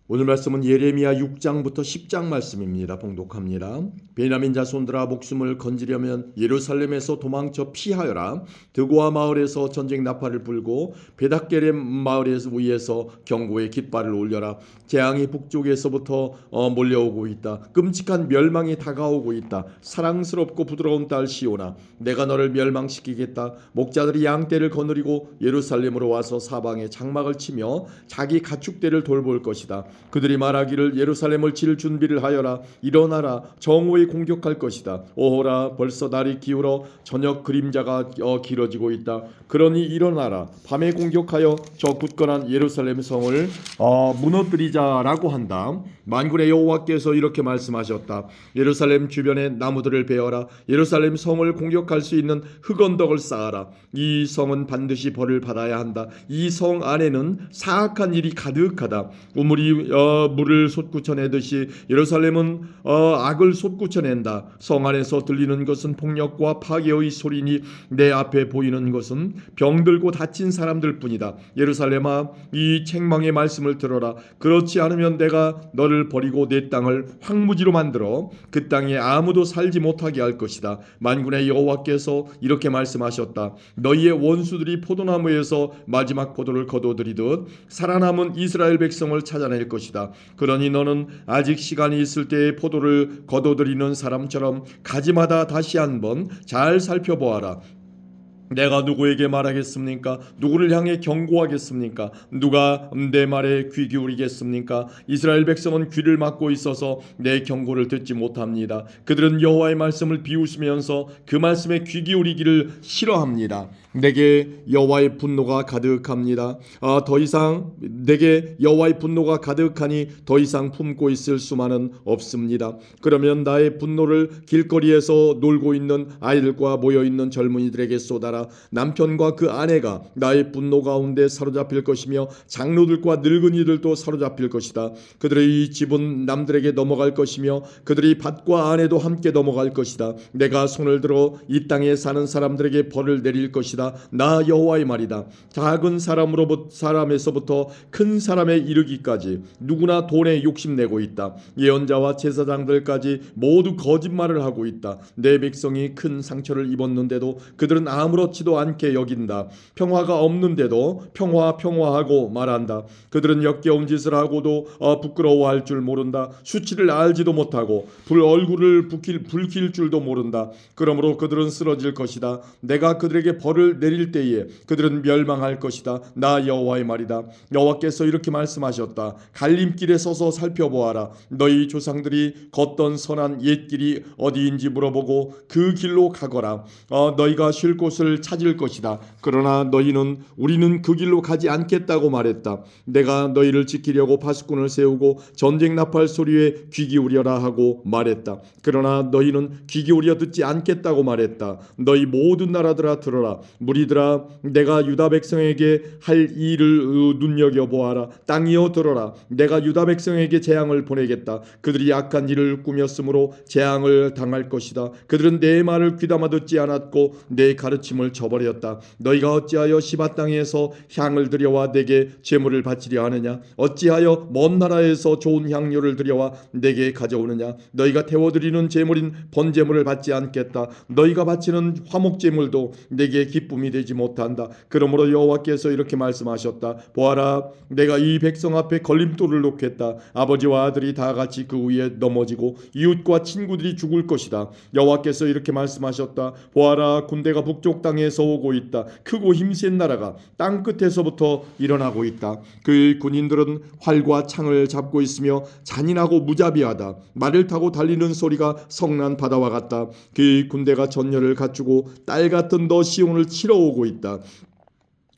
오늘 말씀은 예레미야 6장부터 10장 말씀입니다. 봉독합니다. 베냐민 자손들아, 목숨을 건지려면 예루살렘에서 도망쳐 피하여라. 드고아 마을에서 전쟁 나팔을 불고 베닥게렘 마을 위에서 경고의 깃발을 올려라. 재앙이 북쪽에서부터 몰려오고 있다. 끔찍한 멸망이 다가오고 있다. 사랑스럽고 부드러운 딸 시온아, 내가 너를 멸망시키겠다. 목자들이 양떼를 거느리고 예루살렘으로 와서 사방에 장막을 치며 자기 가축대를 돌볼 것이다. 그들이 말하기를 예루살렘을 칠 준비를 하여라. 일어나라. 정오에 공격할 것이다. 오호라, 벌써 날이 기울어 저녁 그림자가 길어지고 있다. 그러니 일어나라. 밤에 공격하여 저 굳건한 예루살렘 성을 무너뜨리자라고 한다. 만군의 여호와께서 이렇게 말씀하셨다. 예루살렘 주변에 나무들을 베어라. 예루살렘 성을 공격할 수 있는 흑언덕을 쌓아라. 이 성은 반드시 벌을 받아야 한다. 이 성 안에는 사악한 일이 가득하다. 우물이 물을 솟구쳐내듯이 예루살렘은 악을 솟구쳐낸다. 성 안에서 들리는 것은 폭력과 파괴의 소리니 내 앞에 보이는 것은 병들고 다친 사람들 뿐이다. 예루살렘아, 이 책망의 말씀을 들어라. 그렇지 않으면 내가 너를 버리고 내 땅을 황무지로 만들어 그 땅에 아무도 살지 못하게 할 것이다. 만군의 여호와께서 이렇게 말씀하셨다. 너희의 원수들이 포도나무에서 마지막 포도를 거둬들이듯 살아남은 이스라엘 백성을 찾아낼 것이다. 그러니 너는 아직 시간이 있을 때에 포도를 거둬들이는 사람처럼 가지마다 다시 한번 잘 살펴보아라. 내가 누구에게 말하겠습니까? 누구를 향해 경고하겠습니까? 누가 내 말에 귀 기울이겠습니까? 이스라엘 백성은 귀를 막고 있어서 내 경고를 듣지 못합니다. 그들은 여호와의 말씀을 비웃으면서 그 말씀에 귀 기울이기를 싫어합니다. 내게 여호와의 분노가 가득합니다. 더 이상 내게 여호와의 분노가 가득하니 더 이상 품고 있을 수만은 없습니다. 그러면 나의 분노를 길거리에서 놀고 있는 아이들과 모여있는 젊은이들에게 쏟아라. 남편과 그 아내가 나의 분노 가운데 사로잡힐 것이며 장로들과 늙은이들도 사로잡힐 것이다. 그들의 집은 남들에게 넘어갈 것이며 그들의 밭과 아내도 함께 넘어갈 것이다. 내가 손을 들어 이 땅에 사는 사람들에게 벌을 내릴 것이다. 나 여호와의 말이다. 작은 사람에서부터 큰 사람에 이르기까지 누구나 돈에 욕심내고 있다. 예언자와 제사장들까지 모두 거짓말을 하고 있다. 내 백성이 큰 상처를 입었는데도 그들은 아무렇지도 않게 여긴다. 평화가 없는데도 평화하고 말한다. 그들은 역겨운 짓을 하고도 부끄러워할 줄 모른다. 수치를 알지도 못하고 얼굴을 붉힐 줄도 모른다. 그러므로 그들은 쓰러질 것이다. 내가 그들에게 벌을 내릴 때에 그들은 멸망할 것이다. 나 여호와의 말이다. 여호와께서 이렇게 말씀하셨다. 갈림길에 서서 살펴보아라. 너희 조상들이 걷던 선한 옛길이 어디인지 물어보고 그 길로 가거라. 너희가 쉴 곳을 찾을 것이다. 그러나 너희는 우리는 그 길로 가지 않겠다고 말했다. 내가 너희를 지키려고 파수꾼을 세우고 전쟁 나팔 소리에 귀 기울여라 하고 말했다. 그러나 너희는 귀 기울여 듣지 않겠다고 말했다. 너희 모든 나라들아 들어라. 무리들아, 내가 유다 백성에게 할 일을 눈여겨보아라. 땅이여 들어라. 내가 유다 백성에게 재앙을 보내겠다. 그들이 악한 일을 꾸몄으므로 재앙을 당할 것이다. 그들은 내 말을 귀담아 듣지 않았고 내 가르침을 저버렸다. 너희가 어찌하여 시바 땅에서 향을 들여와 내게 제물을 바치려 하느냐? 어찌하여 먼 나라에서 좋은 향료를 들여와 내게 가져오느냐? 너희가 태워드리는 제물인 번제물을 받지 않겠다. 너희가 바치는 화목제물도 내게 기쁨이 되지 못한다. 그러므로 여호와께서 이렇게 말씀하셨다. 보아라, 내가 이 백성 앞에 걸림돌을 놓겠다. 아버지와 아들이 다 같이 그 위에 넘어지고 이웃과 친구들이 죽을 것이다. 여호와께서 이렇게 말씀하셨다. 보아라, 군대가 북쪽 땅에서 오고 있다. 크고 힘센 나라가 땅 끝에서부터 일어나고 있다. 그의 군인들은 활과 창을 잡고 있으며 잔인하고 무자비하다. 말을 타고 달리는 소리가 성난 바다와 같다. 그의 군대가 전열을 갖추고 딸 같은 너 시온을 치러 오고 있다.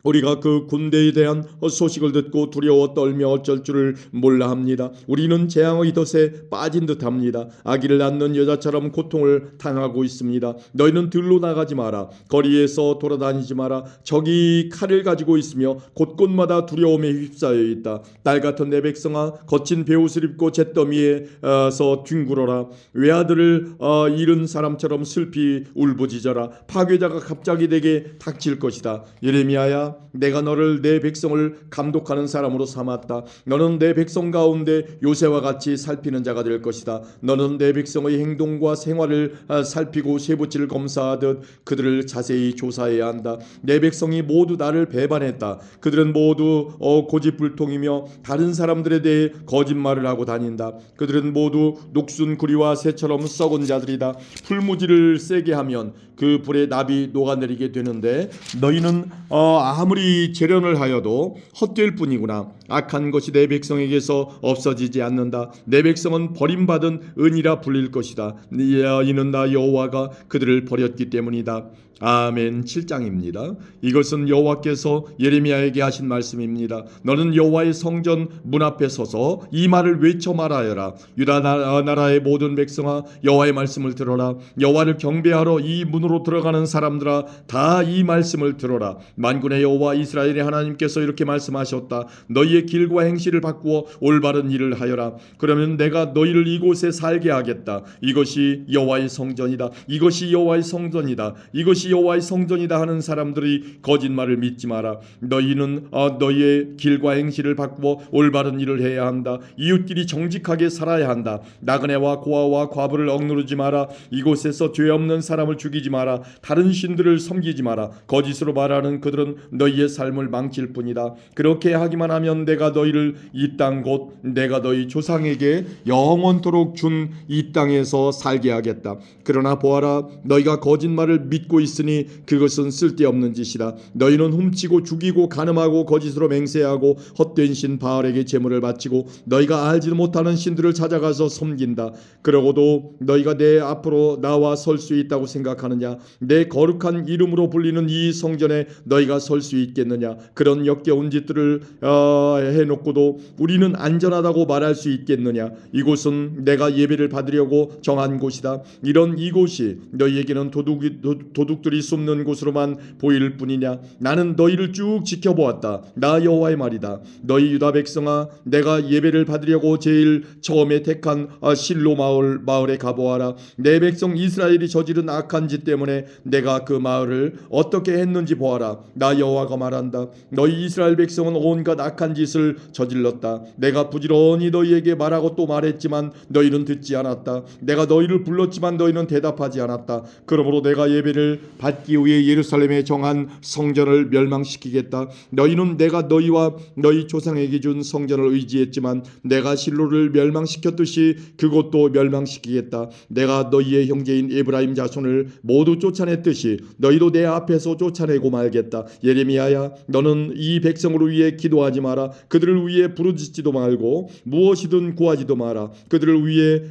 우리가 그 군대에 대한 소식을 듣고 두려워 떨며 어쩔 줄을 몰라 합니다. 우리는 재앙의 덫에 빠진 듯합니다. 아기를 낳는 여자처럼 고통을 당하고 있습니다. 너희는 들로 나가지 마라. 거리에서 돌아다니지 마라. 적이 칼을 가지고 있으며 곳곳마다 두려움에 휩싸여 있다. 딸 같은 내 백성아, 거친 베옷을 입고 잿더미에서 뒹굴어라. 외아들을 잃은 사람처럼 슬피 울부짖어라. 파괴자가 갑자기 내게 닥칠 것이다. 예레미야야, 내가 너를 내 백성을 감독하는 사람으로 삼았다. 너는 내 백성 가운데 요새와 같이 살피는 자가 될 것이다. 너는 내 백성의 행동과 생활을 살피고 쇠붙이를 검사하듯 그들을 자세히 조사해야 한다. 내 백성이 모두 나를 배반했다. 그들은 모두 고집불통이며 다른 사람들에 대해 거짓말을 하고 다닌다. 그들은 모두 녹순구리와 새처럼 썩은 자들이다. 풀무지를 세게 하면 그 불에 납이 녹아내리게 되는데 너희는 아무리 재련을 하여도 헛될 뿐이구나. 악한 것이 내 백성에게서 없어지지 않는다. 내 백성은 버림받은 은이라 불릴 것이다. 이는 나 여호와가 그들을 버렸기 때문이다. 아멘. 7장입니다. 이것은 여호와께서 예레미야에게 하신 말씀입니다. 너는 여호와의 성전 문 앞에 서서 이 말을 외쳐 말하여라. 유다 나라의 모든 백성아, 여호와의 말씀을 들어라. 여호와를 경배하러 이 문으로 들어가는 사람들아, 다 이 말씀을 들어라. 만군의 여호와 이스라엘의 하나님께서 이렇게 말씀하셨다. 너희의 길과 행실을 바꾸어 올바른 일을 하여라. 그러면 내가 너희를 이곳에 살게 하겠다. 이것이 여호와의 성전이다. 이것이 여호와의 성전이다. 이것이 여호와의 성전이다 하는 사람들이 거짓말을 믿지 마라. 너희는 너희의 길과 행실을 바꾸어 올바른 일을 해야 한다. 이웃끼리 정직하게 살아야 한다. 나그네와 고아와 과부를 억누르지 마라. 이곳에서 죄 없는 사람을 죽이지 마라. 다른 신들을 섬기지 마라. 거짓으로 말하는 그들은 너희의 삶을 망칠 뿐이다. 그렇게 하기만 하면 내가 너희를 이 땅 곧 내가 너희 조상에게 영원토록 준 이 땅에서 살게 하겠다. 그러나 보아라, 너희가 거짓말을 믿고 있으니 그것은 쓸데없는 짓이다. 너희는 훔치고 죽이고 간음하고 거짓으로 맹세하고 헛된 신 바알에게 제물을 바치고 너희가 알지도 못하는 신들을 찾아가서 섬긴다. 그러고도 너희가 내 앞으로 나와 설 수 있다고 생각하느냐? 내 거룩한 이름으로 불리는 이 성전에 너희가 설 수 있겠느냐? 그런 역겨운 짓들을 해놓고도 우리는 안전하다고 말할 수 있겠느냐? 이곳은 내가 예배를 받으려고 정한 곳이다. 이런 이곳이 너희에게는 도둑들이 숨는 곳으로만 보일 뿐이냐? 나는 너희를 쭉 지켜보았다. 나 여호와의 말이다. 너희 유다 백성아, 내가 예배를 받으려고 제일 처음에 택한 실로 마을에 가보아라. 내 백성 이스라엘이 저지른 악한 짓 때문에 내가 그 마을을 어떻게 했는지 보아라. 나 여호와가 말한다. 너희 이스라엘 백성은 온갖 악한 짓을 저질렀다. 내가 부지런히 너희에게 말하고 또 말했지만 너희는 듣지 않았다. 내가 너희를 불렀지만 너희는 대답하지 않았다. 그러므로 내가 예배를 받기 위해 예루살렘에 정한 성전을 멸망시키겠다. 너희는 내가 너희와 너희 조상에게 준 성전을 의지했지만 내가 실로를 멸망시켰듯이 그것도 멸망시키겠다. 내가 너희의 형제인 에브라임 자손을 모두 쫓아냈듯이 너희도 내 앞에서 쫓아내고 말겠다. 예레미야야, 너는 이 백성을 위해 기도하지 마라. 그들을 위해 부르짖지도 말고 무엇이든 구하지도 마라. 그들을 위해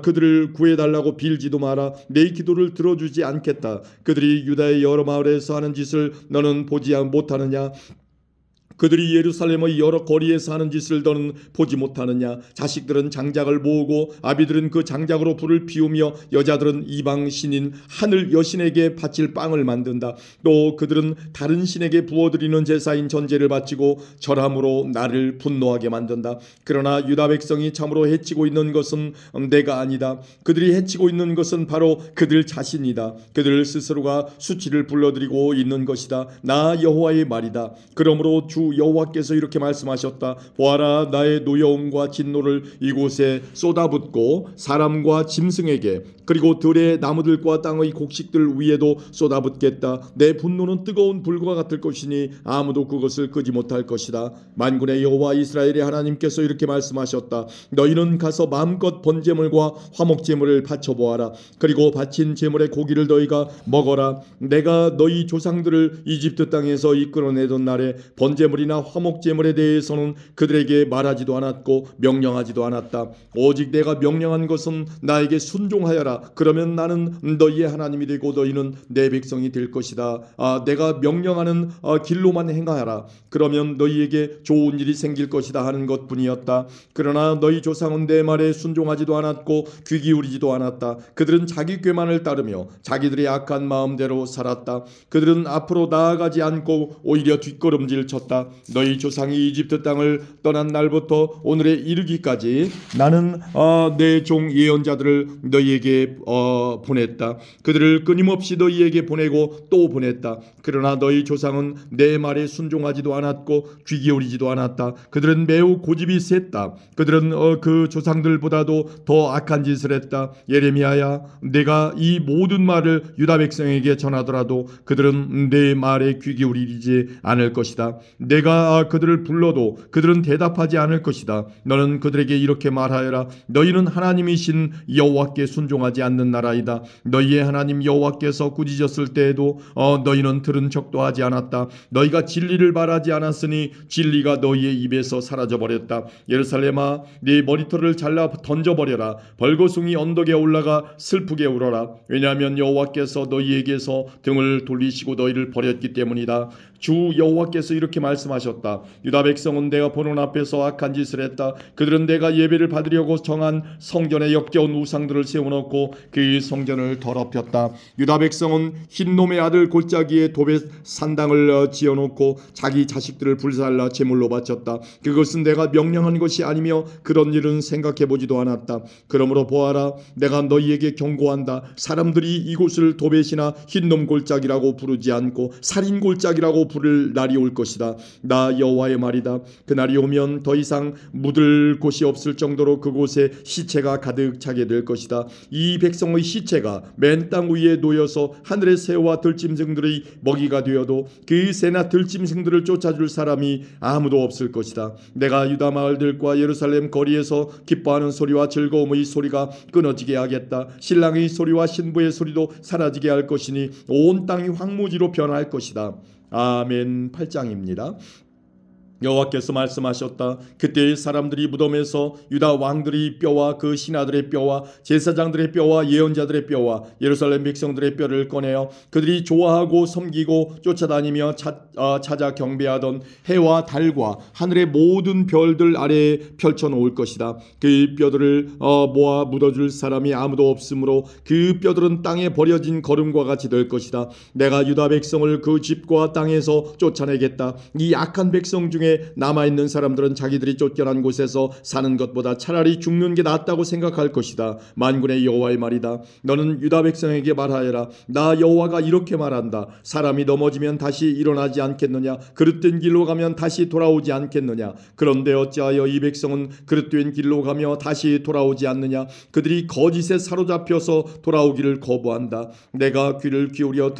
그들을 구해달라고 빌지도 마라. 내 기도를 들어주지 않겠다. 그들이 유다의 여러 마을에서 하는 짓을 너는 보지 못하느냐? 그들이 예루살렘의 여러 거리에서 하는 짓을 너는 보지 못하느냐? 자식들은 장작을 모으고 아비들은 그 장작으로 불을 피우며 여자들은 이방 신인 하늘 여신에게 바칠 빵을 만든다. 또 그들은 다른 신에게 부어드리는 제사인 전제를 바치고 절함으로 나를 분노하게 만든다. 그러나 유다 백성이 참으로 해치고 있는 것은 내가 아니다. 그들이 해치고 있는 것은 바로 그들 자신이다. 그들 스스로가 수치를 불러들이고 있는 것이다. 나 여호와의 말이다. 그러므로 주 여호와께서 이렇게 말씀하셨다. 보아라, 나의 노여움과 진노를 이곳에 쏟아붓고 사람과 짐승에게 그리고 들의 나무들과 땅의 곡식들 위에도 쏟아붓겠다. 내 분노는 뜨거운 불과 같을 것이니 아무도 그것을 끄지 못할 것이다. 만군의 여호와 이스라엘의 하나님께서 이렇게 말씀하셨다. 너희는 가서 마음껏 번제물과 화목제물을 바쳐보아라. 그리고 바친 제물의 고기를 너희가 먹어라. 내가 너희 조상들을 이집트 땅에서 이끌어내던 날에 번제물이나 화목제물에 대해서는 그들에게 말하지도 않았고 명령하지도 않았다. 오직 내가 명령한 것은 나에게 순종하여라. 그러면 나는 너희의 하나님이 되고 너희는 내 백성이 될 것이다. 내가 명령하는 길로만 행하여라. 그러면 너희에게 좋은 일이 생길 것이다 하는 것뿐이었다. 그러나 너희 조상은 내 말에 순종하지도 않았고 귀 기울이지도 않았다. 그들은 자기 꾀만을 따르며 자기들의 악한 마음대로 살았다. 그들은 앞으로 나아가지 않고 오히려 뒷걸음질 쳤다. 말하여라. 너희 조상이 이집트 땅을 떠난 날부터 오늘에 이르기까지 나는 내 종 예언자들을 너희에게 보냈다. 그들을 끊임없이 너희에게 보내고 또 보냈다. 그러나 너희 조상은 내 말에 순종하지도 않았고 귀 기울이지도 않았다. 그들은 매우 고집이 셌다. 그들은 그 조상들보다도 더 악한 짓을 했다. 예레미야야, 내가 이 모든 말을 유다 백성에게 전하더라도 그들은 내 말에 귀 기울이지 않을 것이다. 내가 그들을 불러도 그들은 대답하지 않을 것이다. 너는 그들에게 이렇게 말하여라. 너희는 하나님이신 여호와께 순종하지 않는 나라이다. 너희의 하나님 여호와께서 꾸짖었을 때에도 너희는 들은 척도 하지 않았다. 너희가 진리를 말하지 않았으니 진리가 너희의 입에서 사라져버렸다. 예루살렘아, 네 머리털을 잘라 던져버려라. 벌거숭이 언덕에 올라가 슬프게 울어라. 왜냐하면 여호와께서 너희에게서 등을 돌리시고 너희를 버렸기 때문이다. 주 여호와께서 이렇게 말씀하셨다. 유다 백성은 내가 보는 앞에서 악한 짓을 했다. 그들은 내가 예배를 받으려고 정한 성전에 역겨운 우상들을 세워놓고 그 성전을 더럽혔다. 유다 백성은 흰놈의 아들 골짜기에 도벳 산당을 지어놓고 자기 자식들을 불살라 제물로 바쳤다. 그것은 내가 명령한 것이 아니며 그런 일은 생각해보지도 않았다. 그러므로 보아라, 내가 너희에게 경고한다. 사람들이 이곳을 도벳이나 흰놈 골짜기라고 부르지 않고 살인 골짜기라고 부를 날이 올 것이다. 나 여호와의 말이다. 그날이 오면 더 이상 묻을 곳이 없을 정도로 그곳에 시체가 가득 차게 될 것이다. 이 백성의 시체가 맨 땅 위에 놓여서 하늘의 새와 들짐승들의 먹이가 되어도 그 새나 들짐승들을 쫓아줄 사람이 아무도 없을 것이다. 내가 유다 마을들과 예루살렘 거리에서 기뻐하는 소리와 즐거움의 소리가 끊어지게 하겠다. 신랑의 소리와 신부의 소리도 사라지게 할 것이니 온 땅이 황무지로 변할 것이다. 아멘. 8장입니다. 여호와께서 말씀하셨다. 그때 사람들이 무덤에서 유다 왕들의 뼈와 그 신하들의 뼈와 제사장들의 뼈와 예언자들의 뼈와 예루살렘 백성들의 뼈를 꺼내어 그들이 좋아하고 섬기고 쫓아다니며 찾아 경배하던 해와 달과 하늘의 모든 별들 아래에 펼쳐놓을 것이다. 그 뼈들을 모아 묻어줄 사람이 아무도 없으므로 그 뼈들은 땅에 버려진 거름과 같이 될 것이다. 내가 유다 백성을 그 집과 땅에서 쫓아내겠다. 이 악한 백성 중에 남아있는 사람들은 자기들이 쫓겨난 곳에서 사는 것보다 차라리 죽는 게 낫다고 생각할 것이다. 만군의 여호와의 말이다. 너는 유다 백성에게 말하여라. 나 여호와가 이렇게 말한다. 사람이 넘어지면 다시 일어나지 않겠느냐? 그릇된 길로 가면 다시 돌아오지 않겠느냐? 그런데 어찌하여 이 백성은 그릇된 길로 가며 다시 돌아오지 않느냐? 그들이 거짓에 사로잡혀서 돌아오기를 거부한다. 내가 귀를 기울여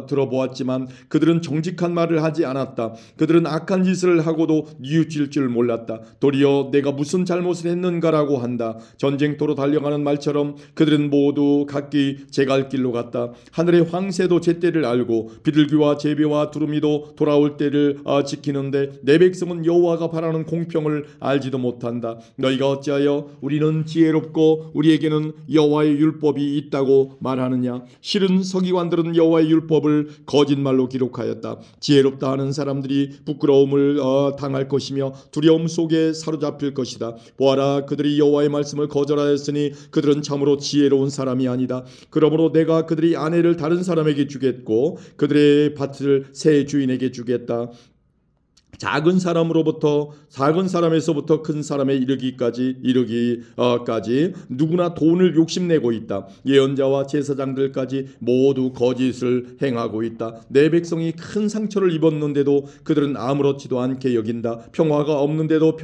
들어보았지만 그들은 정직한 말을 하지 않았다. 그들은 악한 짓을 하고도 뉘우칠 줄 몰랐다. 도리어 내가 무슨 잘못을 했는가라고 한다. 전쟁터로 달려가는 말처럼 그들은 모두 각기 제갈 길로 갔다. 하늘의 황새도 제때를 알고 비둘기와 제비와 두루미도 돌아올 때를 지키는데 내 백성은 여호와가 바라는 공평을 알지도 못한다. 너희가 어찌하여 우리는 지혜롭고 우리에게는 여호와의 율법이 있다고 말하느냐? 실은 서기관들은 여호와의 율법을 거짓말로 기록하였다. 지혜롭다 하는 사람들이 부끄러움을 당할 것이며 두려움 속에 사로잡힐 것이다. 보아라, 그들이 여호와의 말씀을 거절하였으니 그들은 참으로 지혜로운 사람이 아니다. 그러므로 내가 그들이 아내를 다른 사람에게 주겠고 그들의 밭을 새 주인에게 주겠다. 작은 사람에서부터 큰 사람에 이르기까지 누구나 돈을 욕심내고 있다. 예언자와 제사장들까지 모두 거짓을 행하고 있다. 내 백성이 큰 상처를 입었는데도 그들은 아무렇지도 않게 여긴다. 평화가 없는데도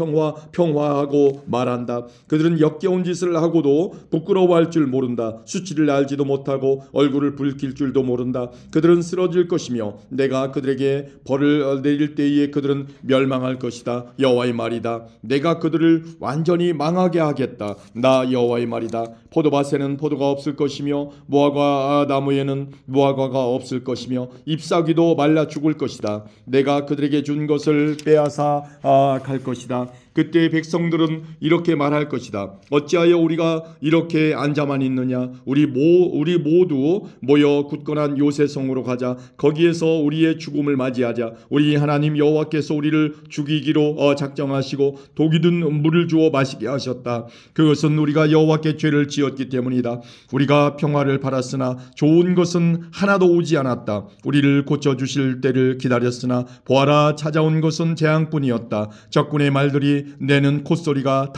평화하고 말한다. 그들은 역겨운 짓을 하고도 부끄러워할 줄 모른다. 수치를 알지도 못하고 얼굴을 붉힐 줄도 모른다. 그들은 쓰러질 것이며 내가 그들에게 벌을 내릴 때에 그들은 멸망할 것이다. 여호와의 말이다. 내가 그들을 완전히 망하게 하겠다. 나 여호와의 말이다. 포도밭에는 포도가 없을 것이며 무화과 나무에는 무화과가 없을 것이며 잎사귀도 말라 죽을 것이다. 내가 그들에게 준 것을 빼앗아 갈 것이다. 그때 백성들은 이렇게 말할 것이다. 어찌하여 우리가 이렇게 앉아만 있느냐? 우리 모두 모여 굳건한 요새성으로 가자. 거기에서 우리의 죽음을 맞이하자. 우리 하나님 여호와께서 우리를 죽이기로 작정하시고 독이 든 물을 주어 마시게 하셨다. 그것은 우리가 여호와께 죄를 지었기 때문이다. 우리가 평화를 바랐으나 좋은 것은 하나도 오지 않았다. 우리를 고쳐주실 때를 기다렸으나 보아라, 찾아온 것은 재앙뿐이었다. 적군의 말들이 내는 콧소리가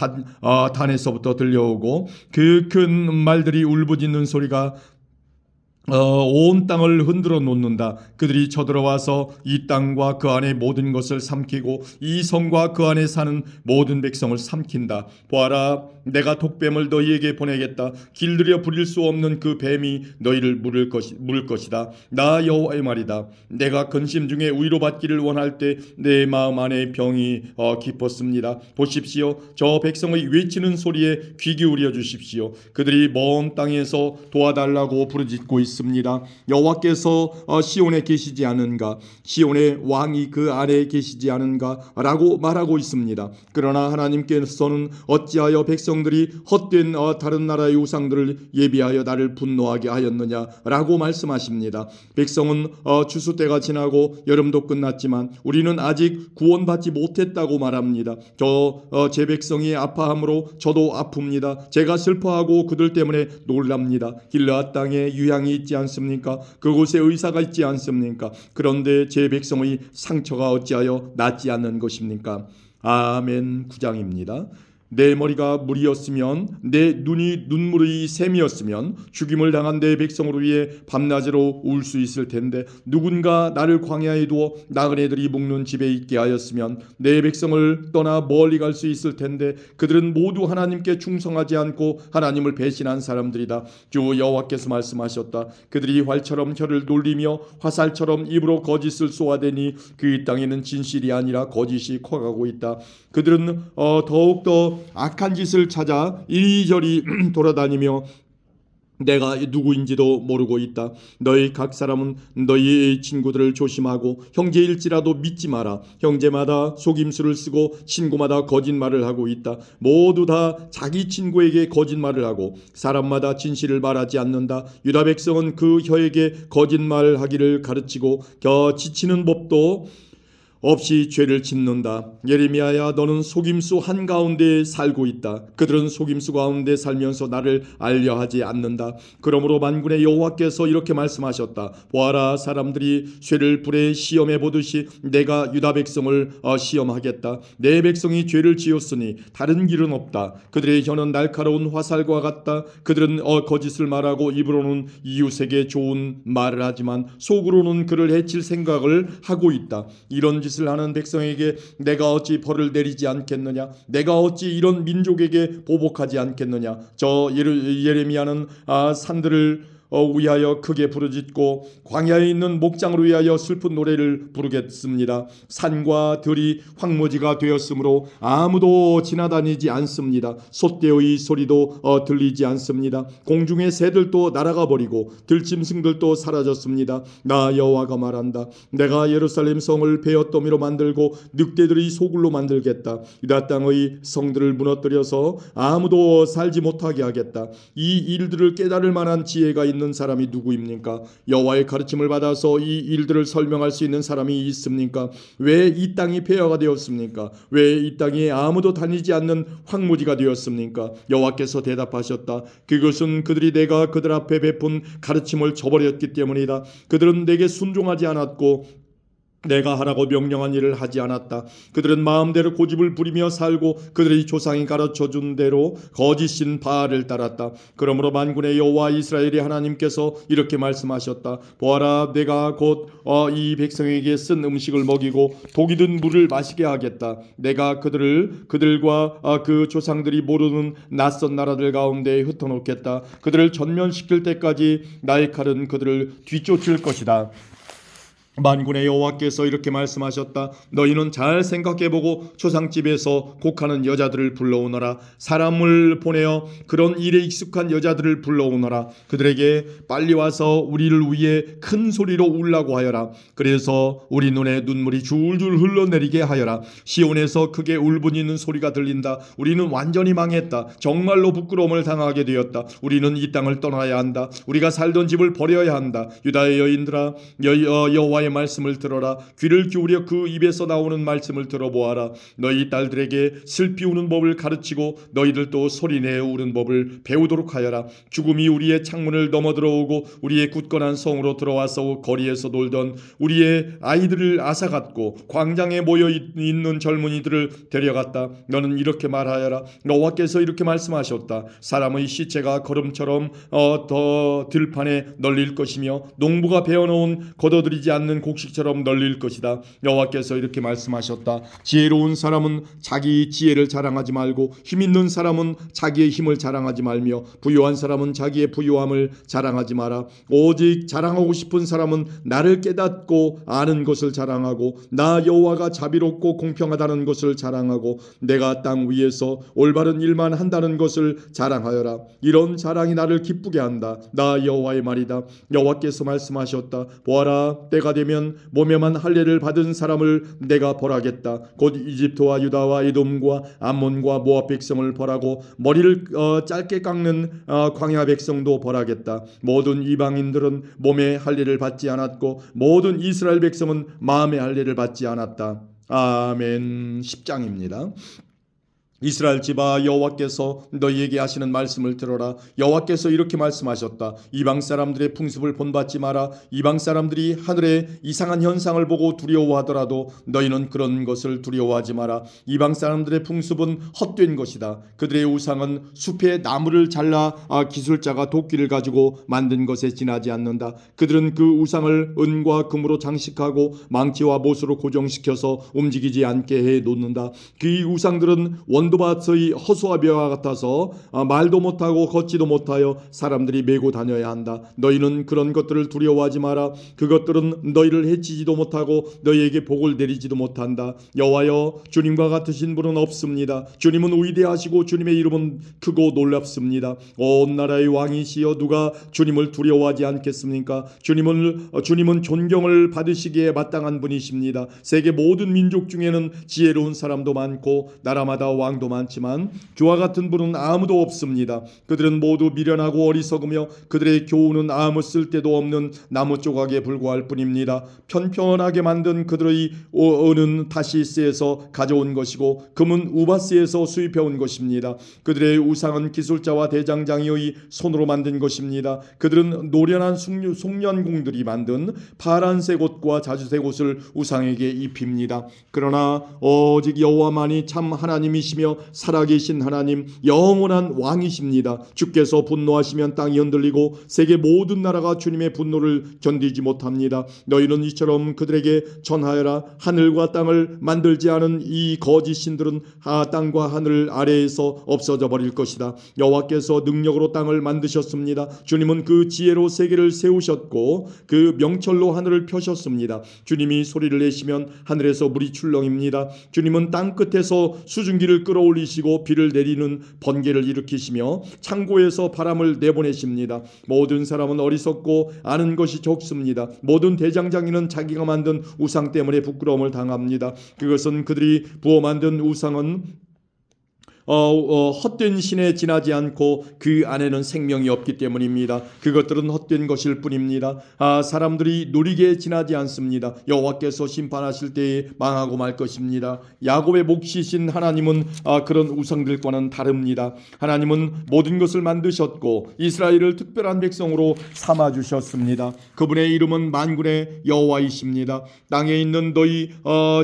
단에서부터 들려오고 그 큰 말들이 울부짖는 소리가 온 땅을 흔들어 놓는다. 그들이 쳐들어와서 이 땅과 그 안의 모든 것을 삼키고 이 성과 그 안에 사는 모든 백성을 삼킨다. 보아라, 내가 독뱀을 너희에게 보내겠다. 길들여 부릴 수 없는 그 뱀이 너희를 물을 것이다. 나 여호와의 말이다. 내가 근심 중에 위로받기를 원할 때 내 마음 안에 병이 깊었습니다. 보십시오, 저 백성의 외치는 소리에 귀 기울여 주십시오. 그들이 먼 땅에서 도와달라고 부르짖고 있습니다. 여호와께서 시온에 계시지 않은가? 시온의 왕이 그 안에 계시지 않은가? 라고 말하고 있습니다. 그러나 하나님께서는 어찌하여 백성들이 헛된 다른 나라의 우상들을 예비하여 나를 분노하게 하였느냐? 라고 말씀하십니다. 백성은 추수 때가 지나고 여름도 끝났지만 우리는 아직 구원받지 못했다고 말합니다. 제 백성이 아파함으로 저도 아픕니다. 제가 슬퍼하고 그들 때문에 놀랍니다. 길르앗 땅에 유향이 있지 않습니까? 그곳에 의사가 있지 않습니까? 그런데 제 백성의 상처가 어찌하여 낫지 않는 것입니까? 아멘. 9장입니다. 내 머리가 물이었으면 내 눈이 눈물의 샘이었으면 죽임을 당한 내 백성을 위해 밤낮으로 울 수 있을 텐데 누군가 나를 광야에 두어 나그네들이 묵는 집에 있게 하였으면 내 백성을 떠나 멀리 갈 수 있을 텐데 그들은 모두 하나님께 충성하지 않고 하나님을 배신한 사람들이다. 주 여호와께서 말씀하셨다. 그들이 활처럼 혀를 돌리며 화살처럼 입으로 거짓을 쏘아대니 그 땅에는 진실이 아니라 거짓이 커가고 있다. 그들은 더욱더 악한 짓을 찾아 이리저리 돌아다니며 내가 누구인지도 모르고 있다. 너희 각 사람은 너희의 친구들을 조심하고 형제일지라도 믿지 마라. 형제마다 속임수를 쓰고 친구마다 거짓말을 하고 있다. 모두 다 자기 친구에게 거짓말을 하고 사람마다 진실을 말하지 않는다. 유다 백성은 그 혀에게 거짓말하기를 가르치고 지치는 법도 없이 죄를 짓는다. 예레미야야, 너는 속임수 한가운데 살고 있다. 그들은 속임수 가운데 살면서 나를 알려하지 않는다. 그러므로 만군의 여호와께서 이렇게 말씀하셨다. 보아라, 사람들이 쇠를 불에 시험해 보듯이 내가 유다 백성을 시험하겠다. 내 백성이 죄를 지었으니 다른 길은 없다. 그들의 혀는 날카로운 화살과 같다. 그들은 거짓을 말하고 입으로는 이웃에게 좋은 말을 하지만 속으로는 그를 해칠 생각을 하고 있다. 이런 짓을 하는 백성에게 내가 어찌 벌을 내리지 않겠느냐? 내가 어찌 이런 민족에게 보복하지 않겠느냐? 저 예레미야는 산들을 위하여 크게 부르짖고 광야에 있는 목장을 위하여 슬픈 노래를 부르겠습니다. 산과 들이 황무지가 되었으므로 아무도 지나다니지 않습니다. 솥대의 소리도 들리지 않습니다. 공중의 새들도 날아가 버리고 들짐승들도 사라졌습니다. 나 여호와가 말한다. 내가 예루살렘 성을 베어더미로 만들고 늑대들의 소굴로 만들겠다. 유다 땅의 성들을 무너뜨려서 아무도 살지 못하게 하겠다. 이 일들을 깨달을 만한 지혜가 있는 사람이 누구입니까? 여호와의 가르침을 받아서 이 일들을 설명할 수 있는 사람이 있습니까? 왜 이 땅이 폐허가 되었습니까? 왜 이 땅이 아무도 다니지 않는 황무지가 되었습니까? 여호와께서 대답하셨다. 그것은 그들이 내가 그들 앞에 베푼 가르침을 저버렸기 때문이다. 그들은 내게 순종하지 않았고 내가 하라고 명령한 일을 하지 않았다. 그들은 마음대로 고집을 부리며 살고 그들의 조상이 가르쳐준 대로 거짓인 바알을 따랐다. 그러므로 만군의 여호와 이스라엘의 하나님께서 이렇게 말씀하셨다. 보아라, 내가 곧 이 백성에게 쓴 음식을 먹이고 독이 든 물을 마시게 하겠다. 내가 그들과 그 조상들이 모르는 낯선 나라들 가운데 흩어놓겠다. 그들을 전면시킬 때까지 나의 칼은 그들을 뒤쫓을 것이다. 만군의 여호와께서 이렇게 말씀하셨다. 너희는 잘 생각해보고 초상집에서 곡하는 여자들을 불러오너라. 사람을 보내어 그런 일에 익숙한 여자들을 불러오너라. 그들에게 빨리 와서 우리를 위해 큰 소리로 울라고 하여라. 그래서 우리 눈에 눈물이 줄줄 흘러내리게 하여라. 시온에서 크게 울부짖는 소리가 들린다. 우리는 완전히 망했다. 정말로 부끄러움을 당하게 되었다. 우리는 이 땅을 떠나야 한다. 우리가 살던 집을 버려야 한다. 유다의 여인들아, 여호와의 말씀을 들어라. 귀를 기울여 그 입에서 나오는 말씀을 들어보아라. 너희 딸들에게 슬피 우는 법을 가르치고 너희들도 소리내어 우는 법을 배우도록 하여라. 죽음이 우리의 창문을 넘어 들어오고 우리의 굳건한 성으로 들어와서 거리에서 놀던 우리의 아이들을 앗아갔고 광장에 모여 있는 젊은이들을 데려갔다. 너는 이렇게 말하여라. 여호와께서 이렇게 말씀하셨다. 사람의 시체가 걸음처럼 더 들판에 널릴 것이며 농부가 베어놓은 걷어들이지 않는 곡식처럼 널릴 것이다. 여호와께서 이렇게 말씀하셨다. 지혜로운 사람은 자기 지혜를 자랑하지 말고 힘 있는 사람은 자기의 힘을 자랑하지 말며 부유한 사람은 자기의 부유함을 자랑하지 마라. 오직 자랑하고 싶은 사람은 나를 깨닫고 아는 것을 자랑하고 나 여호와가 자비롭고 공평하다는 것을 자랑하고 내가 땅 위에서 올바른 일만 한다는 것을 자랑하여라. 이런 자랑이 나를 기쁘게 한다. 나 여호와의 말이다. 여호와께서 말씀하셨다. 보아라, 때가 되면 모멸한 할례를 받은 사람을 내가 벌하겠다. 곧 이집트와 유다와 에돔과 암몬과 모압 백성을 벌하고 머리를 짧게 깎는 광야 백성도 벌하겠다. 모든 이방인들은 몸의 할례를 받지 않았고 모든 이스라엘 백성은 마음의 할례를 받지 않았다. 아멘. 10장입니다. 이스라엘 집아, 여호와께서 너희에게 하시는 말씀을 들어라. 여호와께서 이렇게 말씀하셨다. 이방 사람들의 풍습을 본받지 마라. 이방 사람들이 하늘의 이상한 현상을 보고 두려워하더라도 너희는 그런 것을 두려워하지 마라. 이방 사람들의 풍습은 헛된 것이다. 그들의 우상은 숲에 나무를 잘라 기술자가 도끼를 가지고 만든 것에 지나지 않는다. 그들은 그 우상을 은과 금으로 장식하고 망치와 못으로 고정시켜서 움직이지 않게 해 놓는다. 그 우상들은 원도밭의 허수아비와 같아서 말도 못하고 걷지도 못하여 사람들이 메고 다녀야 한다. 너희는 그런 것들을 두려워하지 마라. 그것들은 너희를 해치지도 못하고 너희에게 복을 내리지도 못한다. 여호와여, 주님과 같으신 분은 없습니다. 주님은 위대하시고 주님의 이름은 크고 놀랍습니다. 온 나라의 왕이시여, 누가 주님을 두려워하지 않겠습니까? 주님은 존경을 받으시기에 마땅한 분이십니다. 세계 모든 민족 중에는 지혜로운 사람도 많고 나라마다 왕도 많지만 주와 같은 분은 아무도 없습니다. 그들은 모두 미련하고 어리석으며 그들의 교훈은 아무 쓸데도 없는 나무 조각에 불과할 뿐입니다. 편편하게 만든 그들의 은은 다시스에서 가져온 것이고 금은 우바스에서 수입해온 것입니다. 그들의 우상은 기술자와 대장장이의 손으로 만든 것입니다. 그들은 노련한 송년공들이 만든 파란색 옷과 자주색 옷을 우상에게 입힙니다. 그러나 오직 여호와만이 참 하나님이시며 살아계신 하나님, 영원한 왕이십니다. 주께서 분노하시면 땅이 흔들리고 세계 모든 나라가 주님의 분노를 견디지 못합니다. 너희는 이처럼 그들에게 전하여라. 하늘과 땅을 만들지 않은 이 거짓 신들은 땅과 하늘 아래에서 없어져 버릴 것이다. 여호와께서 능력으로 땅을 만드셨습니다. 주님은 그 지혜로 세계를 세우셨고 그 명철로 하늘을 펴셨습니다. 주님이 소리를 내시면 하늘에서 물이 출렁입니다. 주님은 땅 끝에서 수증기를 끌어올리시고 비를 내리는 번개를 일으키시며 창고에서 바람을 내보내십니다. 모든 사람은 어리석고 아는 것이 적습니다. 모든 대장장이는 자기가 만든 우상 때문에 부끄러움을 당합니다. 그것은 그들이 부어 만든 우상은 헛된 신에 지나지 않고 그 안에는 생명이 없기 때문입니다. 그것들은 헛된 것일 뿐입니다. 사람들이 누리게 지나지 않습니다. 여호와께서 심판하실 때에 망하고 말 것입니다. 야곱의 몫이신 하나님은 그런 우상들과는 다릅니다. 하나님은 모든 것을 만드셨고 이스라엘을 특별한 백성으로 삼아주셨습니다. 그분의 이름은 만군의 여호와이십니다. 땅에 있는 너희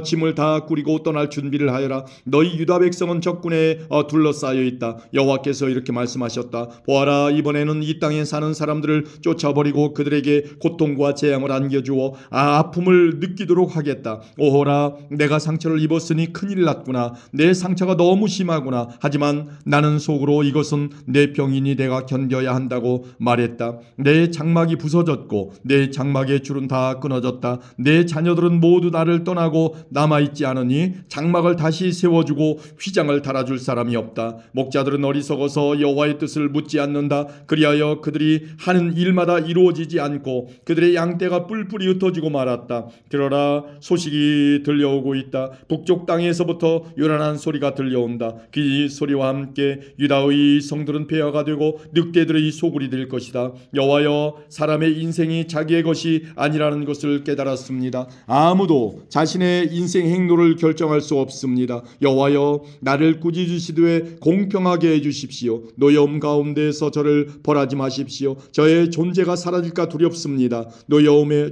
짐을 다 꾸리고 떠날 준비를 하여라. 너희 유다 백성은 적군의 둘러싸여 있다. 여호와께서 이렇게 말씀하셨다. 보아라, 이번에는 이 땅에 사는 사람들을 쫓아버리고 그들에게 고통과 재앙을 안겨주어 아픔을 느끼도록 하겠다. 오호라, 내가 상처를 입었으니 큰일 났구나. 내 상처가 너무 심하구나. 하지만 나는 속으로 이것은 내 병이니 내가 견뎌야 한다고 말했다. 내 장막이 부서졌고 내 장막의 줄은 다 끊어졌다. 내 자녀들은 모두 나를 떠나고 남아있지 않으니 장막을 다시 세워주고 휘장을 달아줄 사람이 없다. 목자들은 어리석어서 여호와의 뜻을 묻지 않는다. 그리하여 그들이 하는 일마다 이루어지지 않고 그들의 양떼가 뿔뿔이 흩어지고 말았다. 들어라, 소식이 들려오고 있다. 북쪽 땅에서부터 요란한 소리가 들려온다. 그 소리와 함께 유다의 성들은 폐허가 되고 늑대들의 소굴이 될 것이다. 여호와여, 사람의 인생이 자기의 것이 아니라는 것을 깨달았습니다. 아무도 자신의 인생 행로를 결정할 수 없습니다. 여호와여, 나를 꾸짖으시되 공평하게 해주십시오. 노여움 가운데에서 저를 벌하지 마십시오. 저의 존재가 사라질까 두렵습니다.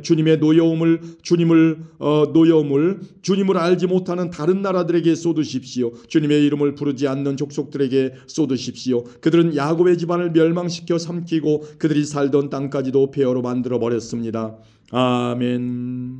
주님의 노여움을 주님을 알지 못하는 다른 나라들에게 쏟으십시오. 주님의 이름을 부르지 않는 족속들에게 쏟으십시오. 그들은 야곱의 집안을 멸망시켜 삼키고 그들이 살던 땅까지도 폐허로 만들어 버렸습니다. 아멘.